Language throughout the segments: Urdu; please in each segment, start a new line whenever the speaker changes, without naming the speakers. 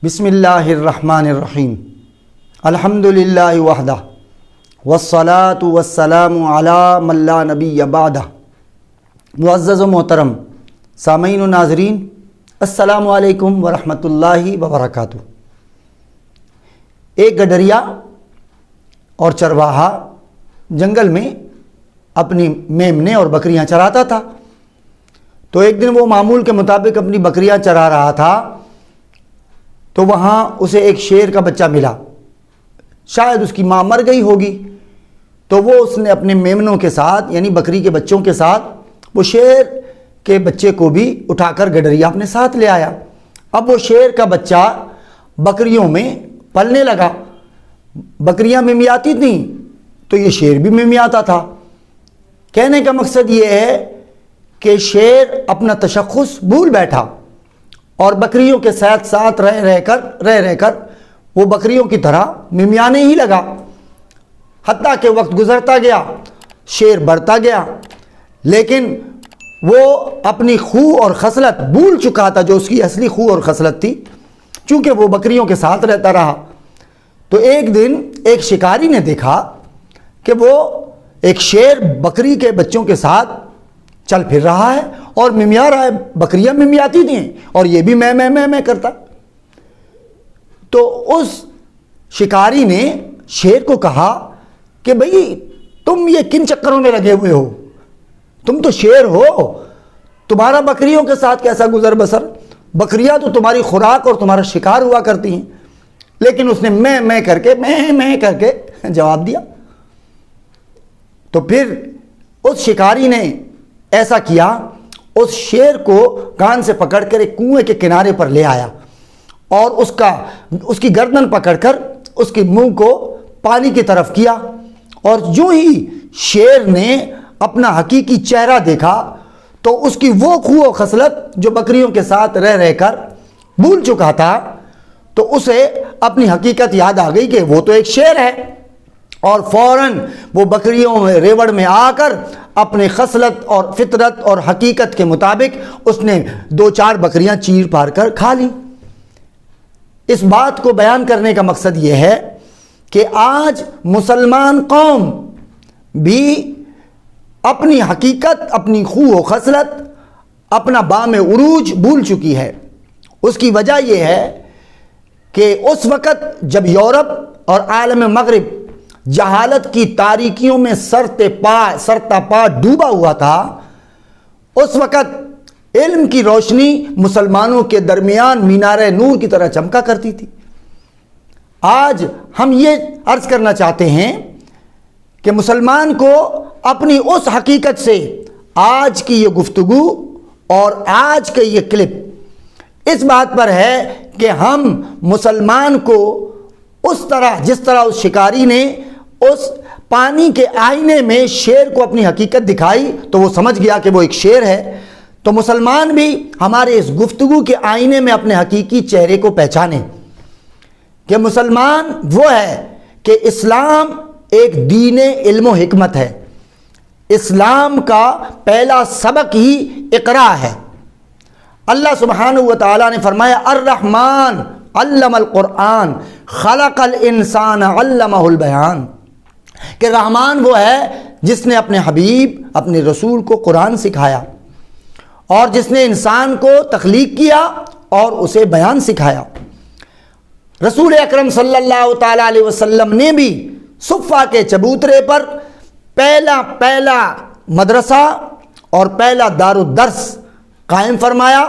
بسم اللہ الرحمن الرحیم الحمد للہ وحدہ والصلاة والسلام علی من لا نبی بعدہ۔ معزز و محترم سامعین و ناظرین، السلام علیکم ورحمۃ اللہ وبرکاتہ۔ ایک گڈریا اور چرواہا جنگل میں اپنی میمنے اور بکریاں چراتا تھا۔ تو ایک دن وہ معمول کے مطابق اپنی بکریاں چرا رہا تھا تو وہاں اسے ایک شیر کا بچہ ملا۔ شاید اس کی ماں مر گئی ہوگی، تو وہ اس نے اپنے میمنوں کے ساتھ یعنی بکری کے بچوں کے ساتھ وہ شیر کے بچے کو بھی اٹھا کر گڈریا اپنے ساتھ لے آیا۔ اب وہ شیر کا بچہ بکریوں میں پلنے لگا۔ بکریاں ممیاتی تھیں تو یہ شیر بھی ممیاتا تھا۔ کہنے کا مقصد یہ ہے کہ شیر اپنا تشخص بھول بیٹھا اور بکریوں کے ساتھ ساتھ رہ کر وہ بکریوں کی طرح ممیانے ہی لگا۔ حتیٰ کہ وقت گزرتا گیا، شیر بڑھتا گیا، لیکن وہ اپنی خو اور خصلت بھول چکا تھا، جو اس کی اصلی خو اور خصلت تھی، چونکہ وہ بکریوں کے ساتھ رہتا رہا۔ تو ایک دن ایک شکاری نے دیکھا کہ وہ ایک شیر بکری کے بچوں کے ساتھ چل پھر رہا ہے اور ممیا رہا ہے۔ بکریاں ممیاتی تھیں اور یہ بھی میں کرتا۔ تو اس شکاری نے شیر کو کہا کہ بھئی تم یہ کن چکروں میں لگے ہوئے ہو؟ تم تو شیر ہو، تمہارا بکریوں کے ساتھ کیسا گزر بسر؟ بکریاں تو تمہاری خوراک اور تمہارا شکار ہوا کرتی ہیں۔ لیکن اس نے میں کر کے جواب دیا۔ تو پھر اس شکاری نے ایسا کیا، اس شیر کو کان سے پکڑ کر ایک کنویں کے کنارے پر لے آیا اور اس کی گردن پکڑ کر اس کے منہ کو پانی کی طرف کیا، اور جو ہی شیر نے اپنا حقیقی چہرہ دیکھا تو اس کی وہ خو و خصلت جو بکریوں کے ساتھ رہ کر بھول چکا تھا، تو اسے اپنی حقیقت یاد آ گئی کہ وہ تو ایک شیر ہے، اور فوراً وہ بکریوں میں ریوڑ میں آ کر اپنے خصلت اور فطرت اور حقیقت کے مطابق اس نے 2-4 بکریاں چیر پار کر کھا لی۔ اس بات کو بیان کرنے کا مقصد یہ ہے کہ آج مسلمان قوم بھی اپنی حقیقت، اپنی خو و خصلت، اپنا بام عروج بھول چکی ہے۔ اس کی وجہ یہ ہے کہ اس وقت جب یورپ اور عالم مغرب جہالت کی تاریکیوں میں سرتا پا ڈوبا ہوا تھا، اس وقت علم کی روشنی مسلمانوں کے درمیان مینار نور کی طرح چمکا کرتی تھی۔ آج ہم یہ عرض کرنا چاہتے ہیں کہ مسلمان کو اپنی اس حقیقت سے آج کی یہ گفتگو اور آج کا یہ کلپ اس بات پر ہے کہ ہم مسلمان کو اس طرح جس طرح اس شکاری نے اس پانی کے آئینے میں شیر کو اپنی حقیقت دکھائی تو وہ سمجھ گیا کہ وہ ایک شیر ہے، تو مسلمان بھی ہمارے اس گفتگو کے آئینے میں اپنے حقیقی چہرے کو پہچانیں کہ مسلمان وہ ہے کہ اسلام ایک دین علم و حکمت ہے۔ اسلام کا پہلا سبق ہی اقرا ہے۔ اللہ سبحانہ و تعالیٰ نے فرمایا الرحمن علم القرآن خلق الانسان علمہ البیان، کہ رحمان وہ ہے جس نے اپنے حبیب اپنے رسول کو قرآن سکھایا، اور جس نے انسان کو تخلیق کیا اور اسے بیان سکھایا۔ رسول اکرم صلی اللہ تعالیٰ علیہ وسلم نے بھی صفہ کے چبوترے پر پہلا مدرسہ اور پہلا دار الدرس قائم فرمایا،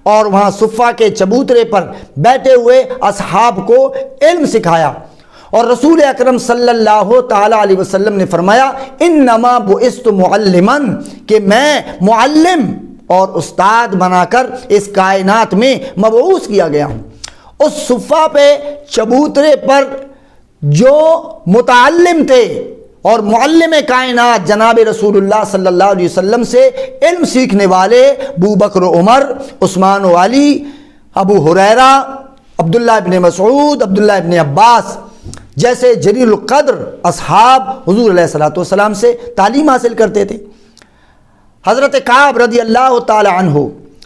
اور وہاں صفہ کے چبوترے پر بیٹھے ہوئے اصحاب کو علم سکھایا۔ اور رسول اکرم صلی اللہ تعالیٰ علیہ وسلم نے فرمایا انما بعثت معلما، کہ میں معلم اور استاد بنا کر اس کائنات میں مبعوث کیا گیا ہوں۔ اس صفہ پہ چبوترے پر جو متعلم تھے اور معلم کائنات جناب رسول اللہ صلی اللہ علیہ وسلم سے علم سیکھنے والے ابو بکر و عمر، عثمان و علی، ابو ہریرہ، عبداللہ ابن مسعود، عبداللہ ابن عباس جیسے جلیل القدر اصحاب حضور علیہ الصلوۃ والسلام سے تعلیم حاصل کرتے تھے۔ حضرت کعب رضی اللہ تعالی عنہ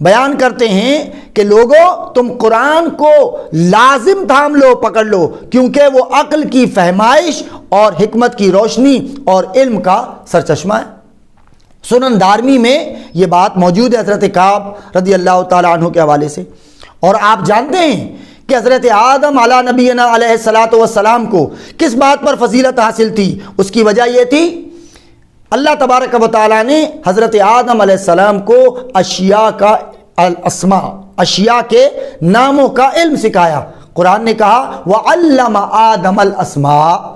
بیان کرتے ہیں کہ لوگو تم قرآن کو لازم تھام لو، پکڑ لو، کیونکہ وہ عقل کی فہمائش اور حکمت کی روشنی اور علم کا سرچشمہ ہے۔ سنن دارمی میں یہ بات موجود ہے حضرت کعب رضی اللہ تعالیٰ عنہ کے حوالے سے۔ اور آپ جانتے ہیں کہ حضرت آدم علی نبینا علیہ الصلاۃ والسلام کو کس بات پر فضیلت حاصل تھی؟ اس کی وجہ یہ تھی اللہ تبارک و تعالیٰ نے حضرت آدم علیہ السلام کو اشیاء کا الاسماء، اشیاء کے ناموں کا علم سکھایا۔ قرآن نے کہا وَعَلَّمَ آدَمَ الْأَسْمَاءَ۔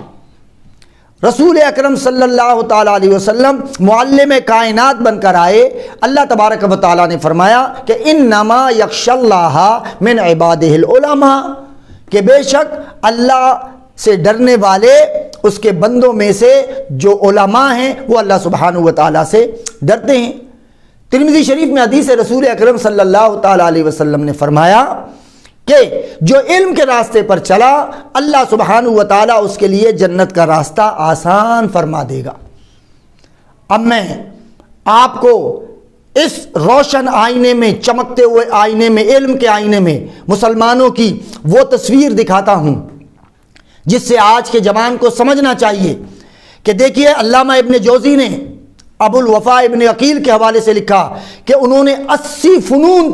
رسول اکرم صلی اللہ تعالیٰ علیہ وسلم معلم کائنات بن کر آئے۔ اللہ تبارک و تعالیٰ نے فرمایا کہ انما یخشی اللہ من عبادہ العلماء، کہ بے شک اللہ سے ڈرنے والے اس کے بندوں میں سے جو علماء ہیں وہ اللہ سبحانہ و تعالیٰ سے ڈرتے ہیں۔ ترمذی شریف میں حدیث رسول اکرم صلی اللہ تعالیٰ علیہ وسلم نے فرمایا کہ جو علم کے راستے پر چلا اللہ سبحانہ و تعالیٰ اس کے لیے جنت کا راستہ آسان فرما دے گا۔ اب میں آپ کو اس روشن آئینے میں، چمکتے ہوئے آئینے میں، علم کے آئینے میں مسلمانوں کی وہ تصویر دکھاتا ہوں جس سے آج کے جوان کو سمجھنا چاہیے کہ دیکھیے علامہ ابن جوزی نے ابو الوفا ابن عقیل کے حوالے سے لکھا کہ انہوں نے 80 فنون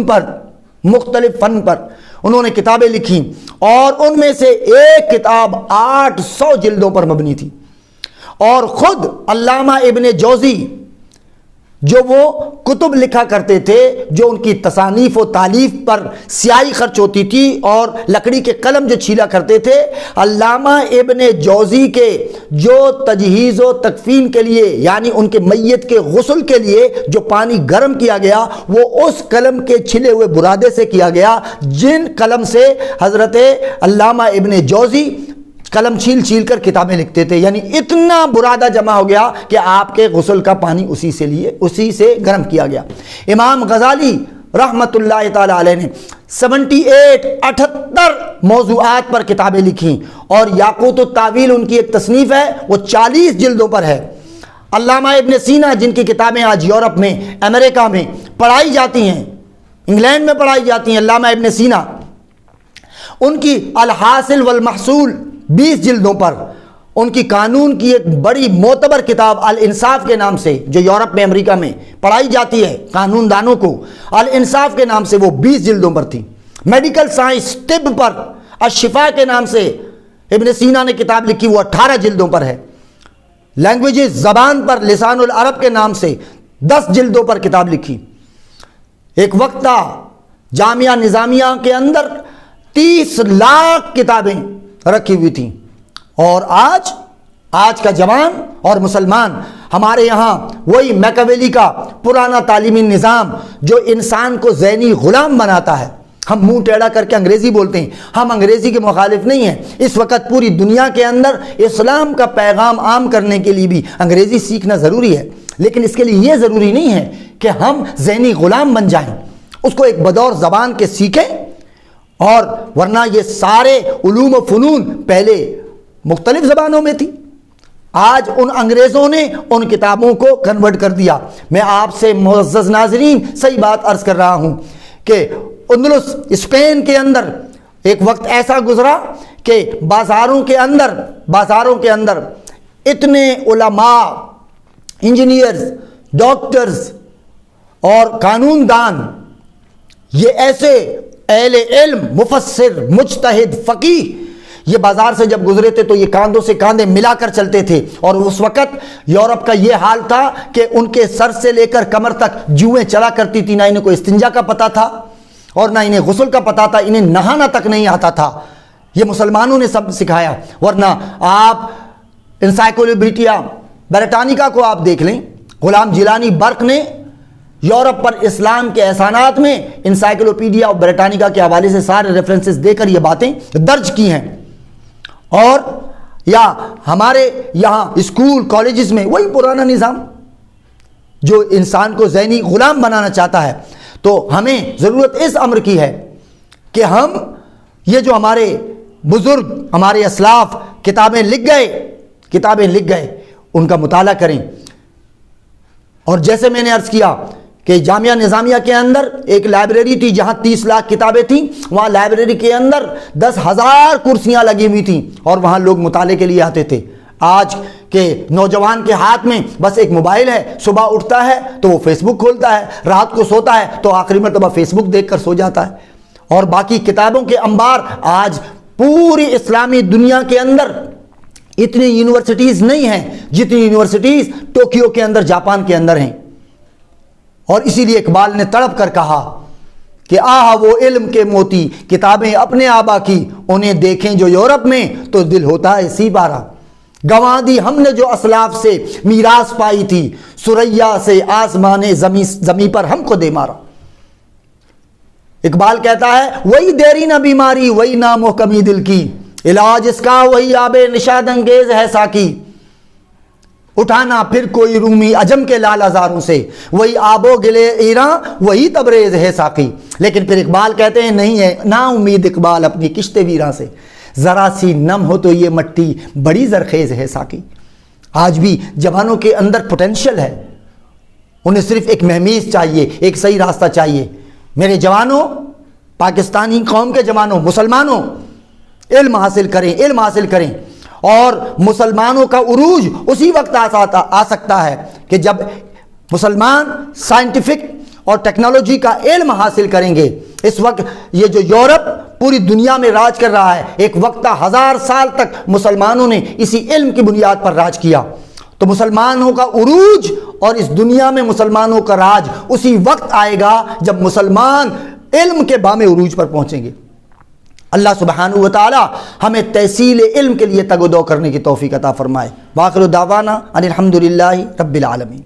پر مختلف فن پر انہوں نے کتابیں لکھی، اور ان میں سے ایک کتاب 800 جلدوں پر مبنی تھی۔ اور خود علامہ ابن جوزی جو وہ کتب لکھا کرتے تھے، جو ان کی تصانیف و تالیف پر سیاہی خرچ ہوتی تھی اور لکڑی کے قلم جو چھیلا کرتے تھے، علامہ ابن جوزی کے جو تجہیز و تکفین کے لیے، یعنی ان کے میت کے غسل کے لیے جو پانی گرم کیا گیا، وہ اس قلم کے چھلے ہوئے برادے سے کیا گیا جن قلم سے حضرت علامہ ابن جوزی قلم چھیل چھیل کر کتابیں لکھتے تھے۔ یعنی اتنا برادہ جمع ہو گیا کہ آپ کے غسل کا پانی اسی سے گرم کیا گیا۔ امام غزالی رحمت اللہ تعالی علیہ نے 78 موضوعات پر کتابیں لکھی، اور یاقوت التاویل ان کی ایک تصنیف ہے، وہ 40 جلدوں پر ہے۔ علامہ ابن سینا جن کی کتابیں آج یورپ میں، امریکہ میں پڑھائی جاتی ہیں، انگلینڈ میں پڑھائی جاتی ہیں، علامہ ابن سینا، ان کی الحاصل والمحصول 20 جلدوں پر، ان کی قانون کی ایک بڑی معتبر کتاب الانصاف کے نام سے جو یورپ میں، امریکہ میں پڑھائی جاتی ہے قانون دانوں کو، الانصاف کے نام سے وہ 20 جلدوں پر تھی۔ میڈیکل سائنس، طب پر الشفاء کے نام سے ابن سینا نے کتاب لکھی، وہ 18 جلدوں پر ہے۔ لینگویجز، زبان پر لسان العرب کے نام سے 10 جلدوں پر کتاب لکھی۔ ایک وقت تھا جامعہ نظامیہ کے اندر 30 لاکھ کتابیں رکھی ہوئی تھیں، اور آج کا جوان اور مسلمان ہمارے یہاں وہی میکاویلی کا پرانا تعلیمی نظام جو انسان کو ذہنی غلام بناتا ہے۔ ہم منہ ٹیڑھا کر کے انگریزی بولتے ہیں، ہم انگریزی کے مخالف نہیں ہیں۔ اس وقت پوری دنیا کے اندر اسلام کا پیغام عام کرنے کے لیے بھی انگریزی سیکھنا ضروری ہے، لیکن اس کے لیے یہ ضروری نہیں ہے کہ ہم ذہنی غلام بن جائیں، اس کو ایک بدور زبان کے سیکھیں، اور ورنہ یہ سارے علوم و فنون پہلے مختلف زبانوں میں تھی۔ آج ان انگریزوں نے ان کتابوں کو کنورٹ کر دیا۔ میں آپ سے معزز ناظرین صحیح بات عرض کر رہا ہوں کہ اندلس، اسپین کے اندر ایک وقت ایسا گزرا کہ بازاروں کے اندر اتنے علماء، انجینئرز، ڈاکٹرز اور قانون دان، یہ ایسے اہل علم، مفسر، مجتہد، فقیہ، یہ بازار سے جب گزرے تھے تو یہ کاندھوں سے کاندھے ملا کر چلتے تھے، اور اس وقت یورپ کا یہ حال تھا کہ ان کے سر سے لے کر کمر تک جوئیں چلا کرتی تھی، نہ انہیں کوئی استنجا کا پتہ تھا اور نہ انہیں غسل کا پتہ تھا، انہیں نہانا تک نہیں آتا تھا۔ یہ مسلمانوں نے سب سکھایا۔ ورنہ آپ انسائکلوپیڈیا بریٹانیکا کو آپ دیکھ لیں، غلام جیلانی برق نے یورپ پر اسلام کے احسانات میں انسائکلوپیڈیا اور بریٹانیکا کے حوالے سے سارے ریفرنسز دے کر یہ باتیں درج کی ہیں۔ اور یا ہمارے یہاں اسکول کالجز میں وہی پرانا نظام جو انسان کو ذہنی غلام بنانا چاہتا ہے۔ تو ہمیں ضرورت اس امر کی ہے کہ ہم یہ جو ہمارے بزرگ، ہمارے اسلاف کتابیں لکھ گئے ان کا مطالعہ کریں۔ اور جیسے میں نے عرض کیا کہ جامعہ نظامیہ کے اندر ایک لائبریری تھی جہاں 30 لاکھ کتابیں تھیں، وہاں لائبریری کے اندر 10,000 کرسیاں لگی ہوئی تھیں اور وہاں لوگ مطالعے کے لیے آتے تھے۔ آج کے نوجوان کے ہاتھ میں بس ایک موبائل ہے، صبح اٹھتا ہے تو وہ فیس بک کھولتا ہے، رات کو سوتا ہے تو آخری مرتبہ فیس بک دیکھ کر سو جاتا ہے، اور باقی کتابوں کے انبار۔ آج پوری اسلامی دنیا کے اندر اتنی یونیورسٹیز نہیں ہیں جتنی یونیورسٹیز ٹوکیو کے اندر، جاپان کے اندر ہیں۔ اور اسی لیے اقبال نے تڑپ کر کہا کہ آہ وہ علم کے موتی کتابیں اپنے آبا کی، انہیں دیکھیں جو یورپ میں تو دل ہوتا ہے اسی بارہ۔ گنوا دی ہم نے جو اسلاف سے میراث پائی تھی، سریا سے آسمان زمیں پر ہم کو دے مارا۔ اقبال کہتا ہے وہی دیری نہ بیماری، وہی نامحکمی دل کی، علاج اس کا وہی آب نشاد انگیز ہے ساکی، اٹھانا پھر کوئی رومی عجم کے لال ہزاروں سے، وہی آب و گلے ایران وہی تبریز ہے ساقی۔ لیکن پھر اقبال کہتے ہیں نہیں ہے نا امید اقبال اپنی کشت ویراں سے، ذرا سی نم ہو تو یہ مٹی بڑی زرخیز ہے ساقی۔ آج بھی جوانوں کے اندر پوٹینشل ہے، انہیں صرف ایک مہمیز چاہیے، ایک صحیح راستہ چاہیے۔ میرے جوانوں، پاکستانی قوم کے جوانوں، مسلمانوں، علم حاصل کریں، علم حاصل کریں، اور مسلمانوں کا عروج اسی وقت آ سکتا ہے کہ جب مسلمان سائنٹیفک اور ٹیکنالوجی کا علم حاصل کریں گے۔ اس وقت یہ جو یورپ پوری دنیا میں راج کر رہا ہے، ایک وقت تھا 1000 سال تک مسلمانوں نے اسی علم کی بنیاد پر راج کیا، تو مسلمانوں کا عروج اور اس دنیا میں مسلمانوں کا راج اسی وقت آئے گا جب مسلمان علم کے بام عروج پر پہنچیں گے۔ اللہ سبحانہ و تعالی ہمیں تحصیل علم کے لیے تگ و دو کرنے کی توفیق عطا فرمائے۔ وآخر دعوانا ان الحمدللہ رب العالمین۔